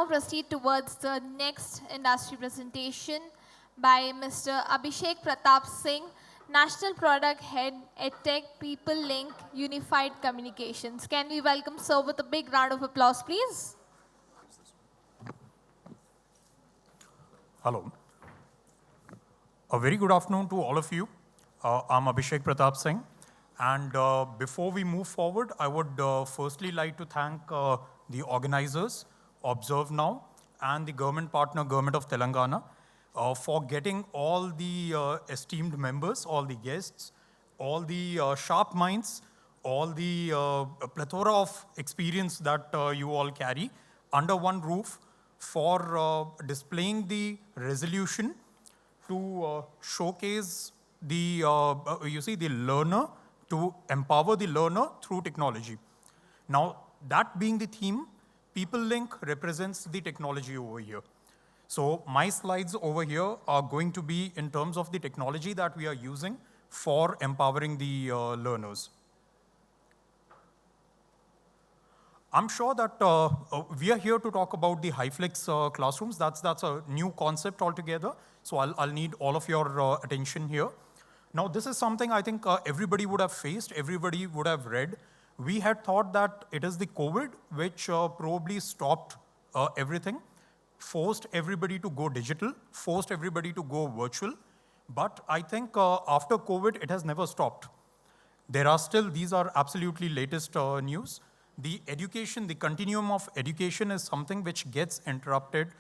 now proceed towards the next industry presentation by Mr. Abhishek Pratap Singh, National Product Head, EdTech, PeopleLink, Unified Communications. Can we welcome sir with a big round of applause, please? Hello. A very good afternoon to all of you. I'm Abhishek Pratap Singh. And before we move forward, I would firstly like to thank the organizers, Observe Now, and the government partner, Government of Telangana, for getting all the esteemed members, all the guests, all the sharp minds, all the plethora of experience that you all carry under one roof for displaying the resolution to showcase the, the learner, to empower the learner through technology. Now, that being the theme, PeopleLink represents the technology over here. So my slides over here are going to be in terms of the technology that we are using for empowering the learners. I'm sure that we are here to talk about the HiFlex classrooms. That's a new concept altogether. So I'll need all of your attention here. Now, this is something I think everybody would have faced, everybody would have read. We had thought that it is the COVID which probably stopped everything, forced everybody to go digital, forced everybody to go virtual. But I think after COVID, it has never stopped. There are still, these are absolutely latest news. The education, the continuum of education is something which gets interrupted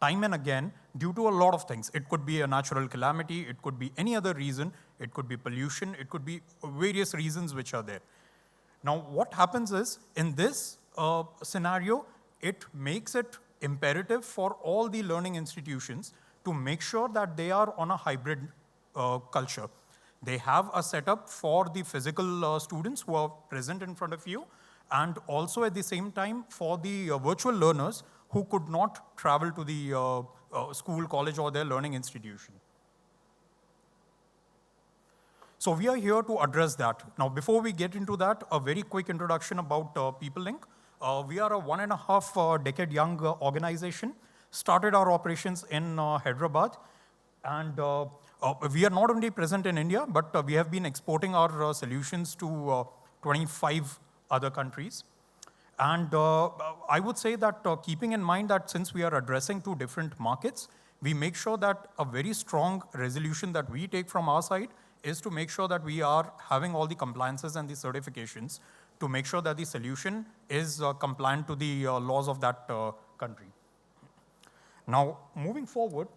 time and again due to a lot of things. It could be a natural calamity, it could be any other reason, it could be pollution, it could be various reasons which are there. Now, what happens is, in this scenario, it makes it imperative for all the learning institutions to make sure that they are on a hybrid culture. They have a setup for the physical students who are present in front of you, and also at the same time for the virtual learners who could not travel to the school, college, or their learning institution. So we are here to address that. Now, before we get into that, a very quick introduction about PeopleLink. We are a 1.5 decade young organization, started our operations in Hyderabad, and we are not only present in India, but we have been exporting our solutions to 25 other countries. And I would say that keeping in mind that since we are addressing two different markets, we make sure that a very strong resolution that we take from our side is to make sure that we are having all the compliances and the certifications to make sure that the solution is compliant to the laws of that country. Now, moving forward,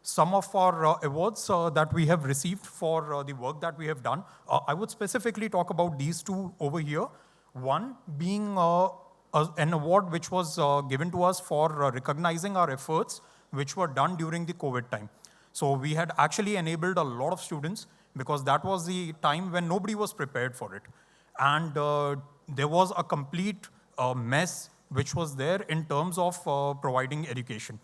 some of our awards that we have received for the work that we have done, I would specifically talk about these two over here. One being an award which was given to us for recognizing our efforts which were done during the COVID time. So we had actually enabled a lot of students because that was the time when nobody was prepared for it. And there was a complete mess which was there in terms of providing education.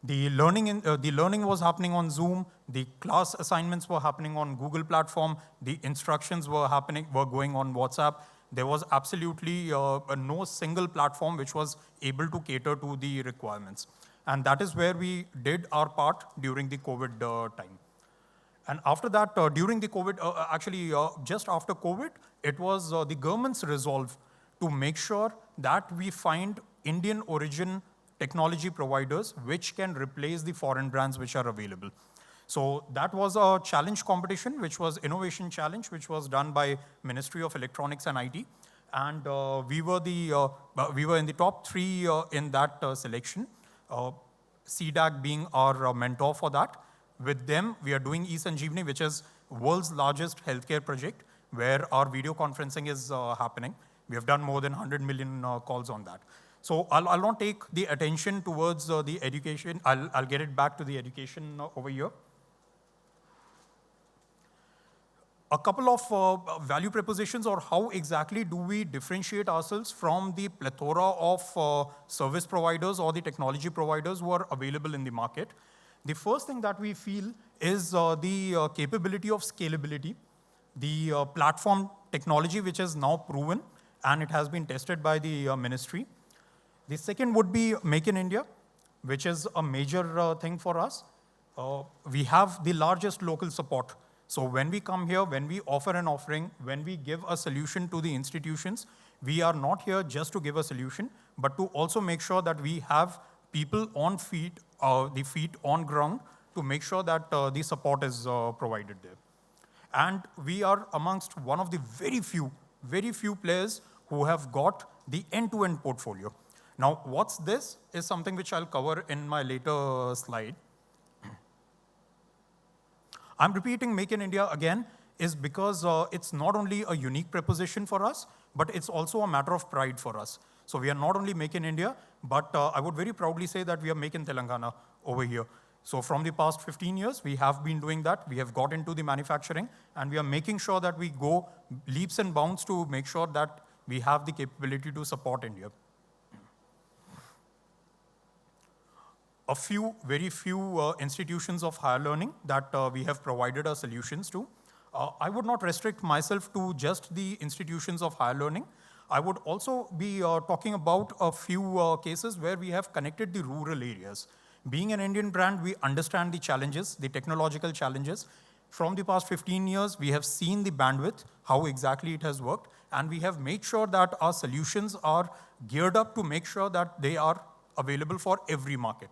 The learning was happening on Zoom. The class assignments were happening on Google platform. The instructions were going on WhatsApp. There was absolutely no single platform which was able to cater to the requirements. And that is where we did our part during the COVID time. And after that, during the COVID, just after COVID, it was the government's resolve to make sure that we find Indian origin technology providers which can replace the foreign brands which are available. So that was a challenge competition, which was Innovation Challenge, which was done by Ministry of Electronics and IT. And we were in the top 3 in that selection. CDAC being our mentor for that. With them, we are doing eSanjeevani, which is world's largest healthcare project, where our video conferencing is happening. We have done more than 100 million calls on that. So I'll not take the attention towards the education. I'll get it back to the education over here. A couple of value propositions, or how exactly do we differentiate ourselves from the plethora of service providers or the technology providers who are available in the market. The first thing that we feel is the capability of scalability, the platform technology which is now proven, and it has been tested by the ministry. The second would be Make in India, which is a major thing for us. We have the largest local support. So when we come here, when we offer an offering, when we give a solution to the institutions, we are not here just to give a solution, but to also make sure that we have people on feet, the feet on ground, to make sure that the support is provided there. And we are amongst one of the very few players who have got the end-to-end portfolio. Now, what's this is something which I'll cover in my later slide. I'm repeating Make in India again is because it's not only a unique proposition for us, but it's also a matter of pride for us. So we are not only Make in India, but I would very proudly say that we are Make in Telangana over here. So from the past 15 years, we have been doing that. We have got into the manufacturing, and we are making sure that we go leaps and bounds to make sure that we have the capability to support India. Very few institutions of higher learning that we have provided our solutions to. I would not restrict myself to just the institutions of higher learning. I would also be talking about a few cases where we have connected the rural areas. Being an Indian brand, we understand the challenges, the technological challenges. From the past 15 years, we have seen the bandwidth, how exactly it has worked, and we have made sure that our solutions are geared up to make sure that they are available for every market.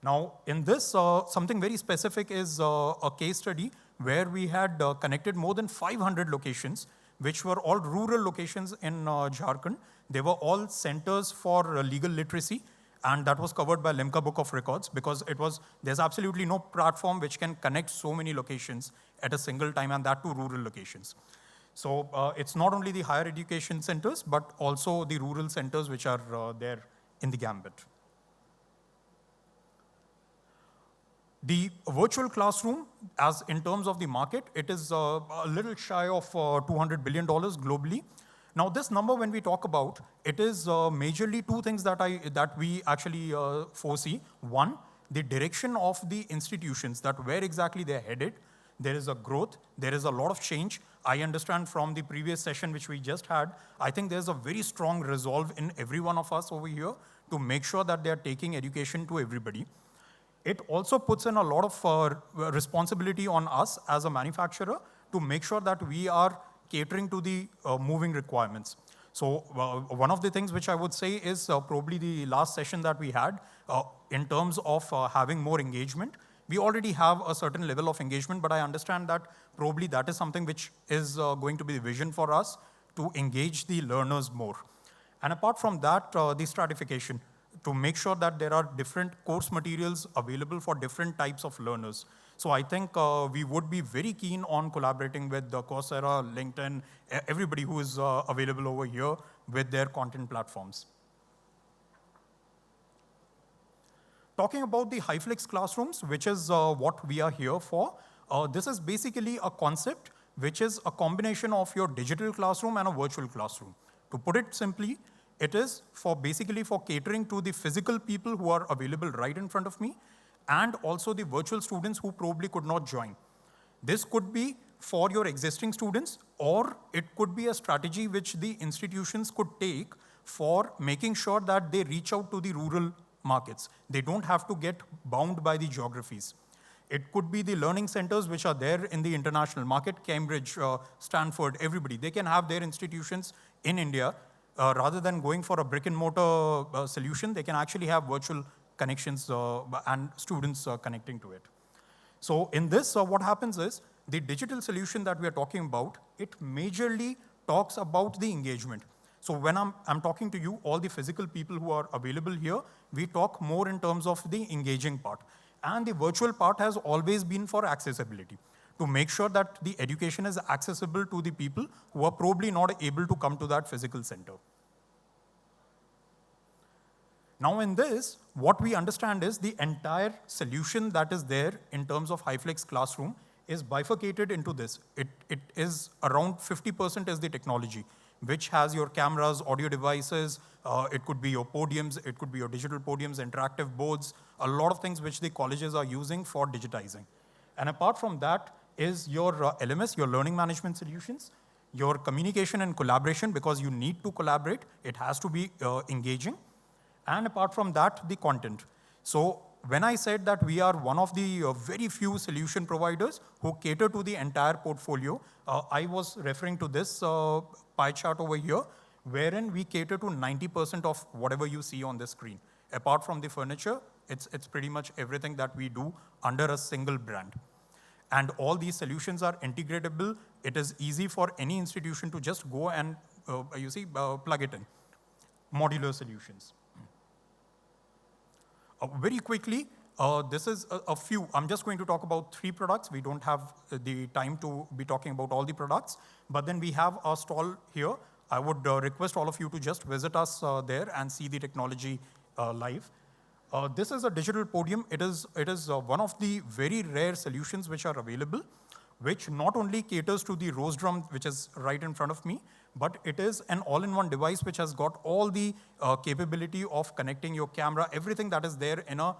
Now, in this, something very specific is a case study where we had connected more than 500 locations, which were all rural locations in Jharkhand. They were all centers for legal literacy, and that was covered by Limca Book of Records because there's absolutely no platform which can connect so many locations at a single time, and that to rural locations. So it's not only the higher education centers, but also the rural centers which are there in the gambit. The virtual classroom, as in terms of the market, it is a little shy of $200 billion globally. Now, this number, when we talk about, it is majorly two things that we actually foresee. One, the direction of the institutions, that where exactly they're headed. There is a growth. There is a lot of change. I understand from the previous session which we just had, I think there's a very strong resolve in every one of us over here to make sure that they're taking education to everybody. It also puts in a lot of responsibility on us as a manufacturer to make sure that we are catering to the moving requirements. So one of the things which I would say is probably the last session that we had in terms of having more engagement. We already have a certain level of engagement, but I understand that probably that is something which is going to be the vision for us to engage the learners more. And apart from that, the stratification, to make sure that there are different course materials available for different types of learners. So I think we would be very keen on collaborating with Coursera, LinkedIn, everybody who is available over here with their content platforms. Talking about the HyFlex classrooms, which is what we are here for, this is basically a concept which is a combination of your digital classroom and a virtual classroom. To put it simply, it is basically for catering to the physical people who are available right in front of me, and also the virtual students who probably could not join. This could be for your existing students, or it could be a strategy which the institutions could take for making sure that they reach out to the rural markets. They don't have to get bound by the geographies. It could be the learning centers which are there in the international market, Cambridge, Stanford, everybody. They can have their institutions in India. Rather than going for a brick and mortar solution, they can actually have virtual connections and students connecting to it. So in this, what happens is, the digital solution that we are talking about, it majorly talks about the engagement. So when I'm talking to you, all the physical people who are available here, we talk more in terms of the engaging part. And the virtual part has always been for accessibility, to make sure that the education is accessible to the people who are probably not able to come to that physical center. Now in this, what we understand is the entire solution that is there in terms of HyFlex classroom is bifurcated into this. It is around 50% is the technology, which has your cameras, audio devices, it could be your podiums, it could be your digital podiums, interactive boards, a lot of things which the colleges are using for digitizing. And apart from that is your LMS, your learning management solutions, your communication and collaboration, because you need to collaborate. It has to be engaging. And apart from that, the content. So when I said that we are one of the very few solution providers who cater to the entire portfolio, I was referring to this pie chart over here, wherein we cater to 90% of whatever you see on the screen. Apart from the furniture, it's pretty much everything that we do under a single brand. And all these solutions are integratable. It is easy for any institution to just go and plug it in. Modular solutions. Very quickly, this is a few. I'm just going to talk about 3 products. We don't have the time to be talking about all the products. But then we have our stall here. I would request all of you to just visit us there and see the technology live. This is a digital podium. It is one of the very rare solutions which are available, which not only caters to the rose drum, which is right in front of me, but it is an all-in-one device which has got all the capability of connecting your camera, everything that is there in a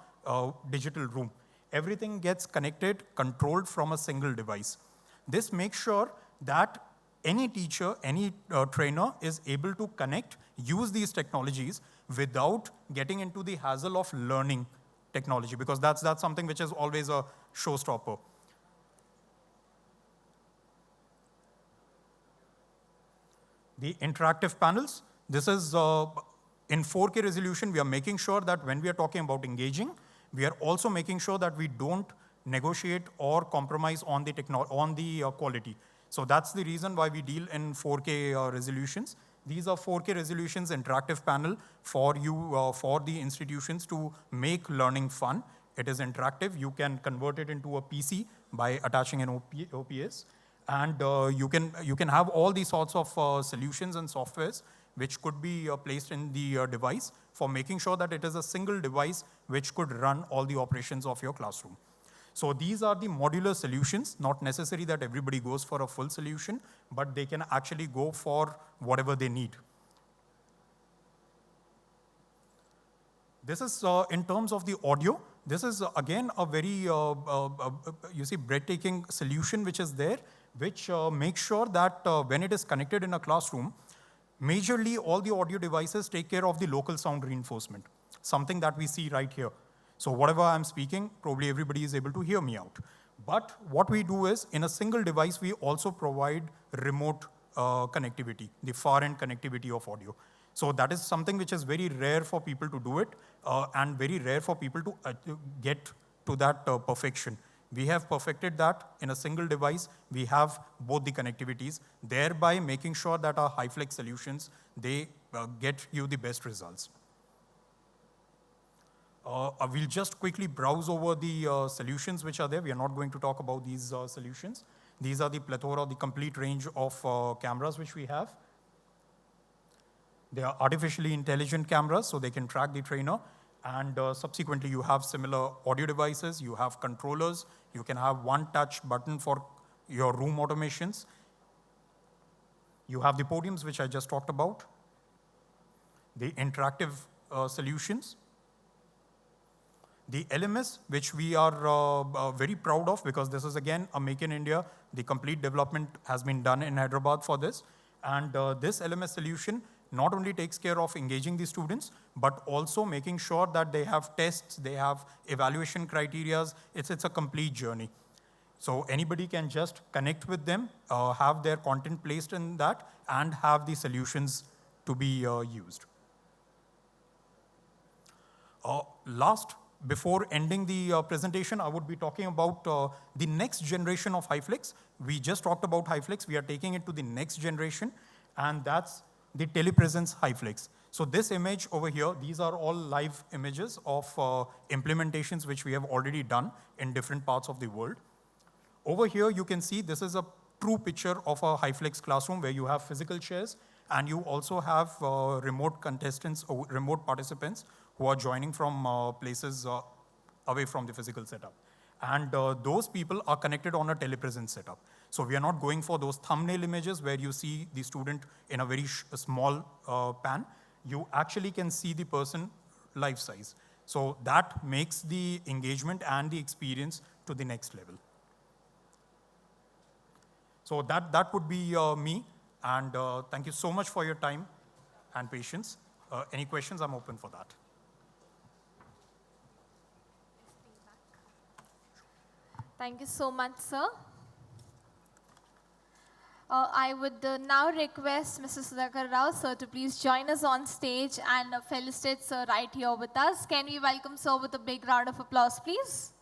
digital room. Everything gets connected, controlled from a single device. This makes sure that any teacher, any trainer is able to connect, use these technologies without getting into the hassle of learning technology, because that's something which is always a showstopper. The interactive panels, this is in 4K resolution. We are making sure that when we are talking about engaging, we are also making sure that we don't negotiate or compromise on the quality. So that's the reason why we deal in 4K resolutions. These are 4K resolutions interactive panel for you, for the institutions to make learning fun. It is interactive. You can convert it into a PC by attaching an OPS. And you can have all these sorts of solutions and softwares which could be placed in the device for making sure that it is a single device which could run all the operations of your classroom. So these are the modular solutions, not necessary that everybody goes for a full solution, but they can actually go for whatever they need. This is in terms of the audio. This is again a very breathtaking solution which is there, which makes sure that when it is connected in a classroom, majorly all the audio devices take care of the local sound reinforcement, something that we see right here. So whatever I'm speaking, probably everybody is able to hear me out. But what we do is, in a single device, we also provide remote connectivity, the far-end connectivity of audio. So that is something which is very rare for people to do it, and very rare for people to get to that perfection. We have perfected that in a single device. We have both the connectivities, thereby making sure that our HyFlex solutions, they get you the best results. We'll just quickly browse over the solutions which are there. We are not going to talk about these solutions. These are the plethora, the complete range of cameras which we have. They are artificially intelligent cameras, so they can track the trainer. And subsequently, you have similar audio devices. You have controllers. You can have one touch button for your room automations. You have the podiums, which I just talked about. The interactive solutions. The LMS, which we are very proud of, because this is again a Make in India. The complete development has been done in Hyderabad for this. And this LMS solution not only takes care of engaging the students, but also making sure that they have tests, they have evaluation criteria. It's a complete journey. So anybody can just connect with them, have their content placed in that, and have the solutions to be used. Last, before ending the presentation, I would be talking about the next generation of HyFlex. We just talked about HyFlex. We are taking it to the next generation, and that's the telepresence HyFlex. So this image over here, these are all live images of implementations which we have already done in different parts of the world. Over here, you can see this is a true picture of a HyFlex classroom where you have physical chairs, and you also have remote contestants or remote participants who are joining from places away from the physical setup. And those people are connected on a telepresence setup. So we are not going for those thumbnail images where you see the student in a very small pan. You actually can see the person life size. So that makes the engagement and the experience to the next level. So that would be me. And thank you so much for your time and patience. Any questions, I'm open for that. Thank you so much, sir. I would now request Mr. Sudhakar Rao, sir, to please join us on stage and felicitate sir right here with us. Can we welcome sir with a big round of applause, please?